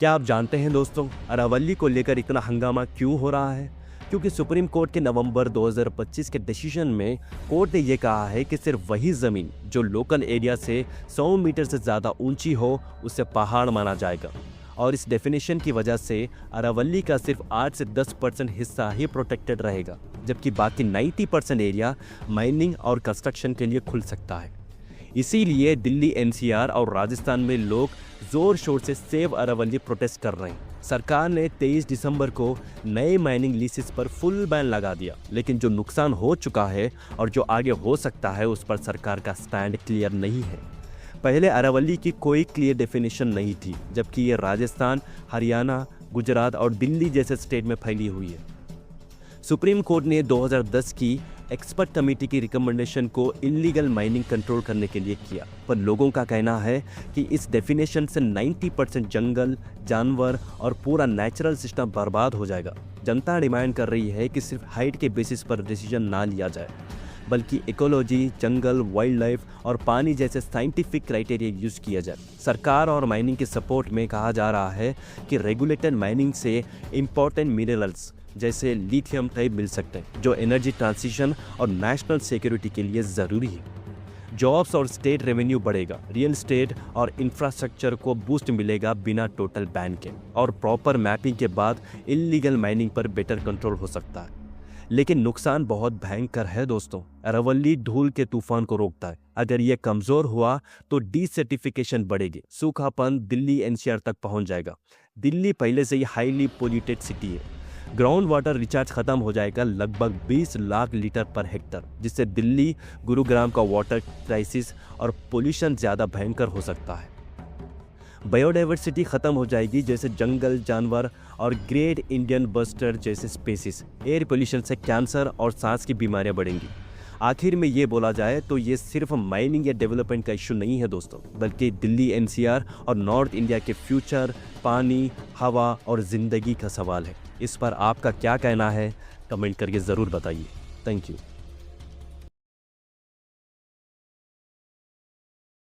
क्या आप जानते हैं दोस्तों, अरावली को लेकर इतना हंगामा क्यों हो रहा है? क्योंकि सुप्रीम कोर्ट के नवंबर 2025 के डिसीजन में कोर्ट ने यह कहा है कि सिर्फ वही ज़मीन जो लोकल एरिया से 100 मीटर से ज़्यादा ऊंची हो उसे पहाड़ माना जाएगा। और इस डेफिनेशन की वजह से अरावली का सिर्फ 8 से 10% हिस्सा ही प्रोटेक्टेड रहेगा, जबकि बाकी 90% एरिया माइनिंग और कंस्ट्रक्शन के लिए खुल सकता है। इसीलिए दिल्ली, एनसीआर और राजस्थान में लोग जोर शोर से सेव अरावली प्रोटेस्ट कर रहे हैं। सरकार ने 23 दिसंबर को नए माइनिंग लीसेस पर फुल बैन लगा दिया, लेकिन जो नुकसान हो चुका है और जो आगे हो सकता है उस पर सरकार का स्टैंड क्लियर नहीं है। पहले अरावली की कोई क्लियर डेफिनेशन नहीं थी, जबकि ये राजस्थान, हरियाणा, गुजरात और दिल्ली जैसे स्टेट में फैली हुई है। सुप्रीम कोर्ट ने 2010 की एक्सपर्ट कमेटी की रिकमेंडेशन को इलीगल माइनिंग कंट्रोल करने के लिए किया, पर लोगों का कहना है कि इस डेफिनेशन से 90% जंगल, जानवर और पूरा नेचुरल सिस्टम बर्बाद हो जाएगा। जनता डिमांड कर रही है कि सिर्फ हाइट के बेसिस पर डिसीजन ना लिया जाए, बल्कि इकोलॉजी, जंगल, वाइल्ड लाइफ और पानी जैसे साइंटिफिक क्राइटेरिया यूज किया जाए। सरकार और माइनिंग के सपोर्ट में कहा जा रहा है कि रेगुलेटेड माइनिंग से इम्पोर्टेंट मिनरल्स जैसे लिथियम टाइप मिल सकते हैं, जो एनर्जी ट्रांजिशन और नेशनल सिक्योरिटी के लिए ज़रूरी है। जॉब्स और स्टेट रेवेन्यू बढ़ेगा, रियल एस्टेट और इंफ्रास्ट्रक्चर को बूस्ट मिलेगा बिना टोटल बैन के, और प्रॉपर मैपिंग के बाद इलीगल माइनिंग पर बेटर कंट्रोल हो सकता है। लेकिन नुकसान बहुत भयंकर है दोस्तों। अरावली धूल के तूफान को रोकता है। अगर ये कमज़ोर हुआ तो डीसर्टिफिकेशन बढ़ेगी, सूखापन दिल्ली एनसीआर तक पहुंच जाएगा। दिल्ली पहले से ही हाईली पोल्यूटेड सिटी है। ग्राउंड वाटर रिचार्ज खत्म हो जाएगा लगभग 20 लाख लीटर पर हेक्टर, जिससे दिल्ली, गुरुग्राम का वाटर क्राइसिस और पोल्यूशन ज़्यादा भयंकर हो सकता है। बायोडाइवर्सिटी खत्म हो जाएगी, जैसे जंगल, जानवर और ग्रेट इंडियन बस्टर जैसे स्पेसीज। एयर पोल्यूशन से कैंसर और सांस की बीमारियां बढ़ेंगी। आखिर में ये बोला जाए तो ये सिर्फ माइनिंग या डेवलपमेंट का इशू नहीं है दोस्तों, बल्कि दिल्ली एनसीआर और नॉर्थ इंडिया के फ्यूचर, पानी, हवा और ज़िंदगी का सवाल है। इस पर आपका क्या कहना है? कमेंट करके ज़रूर बताइए। Thank you.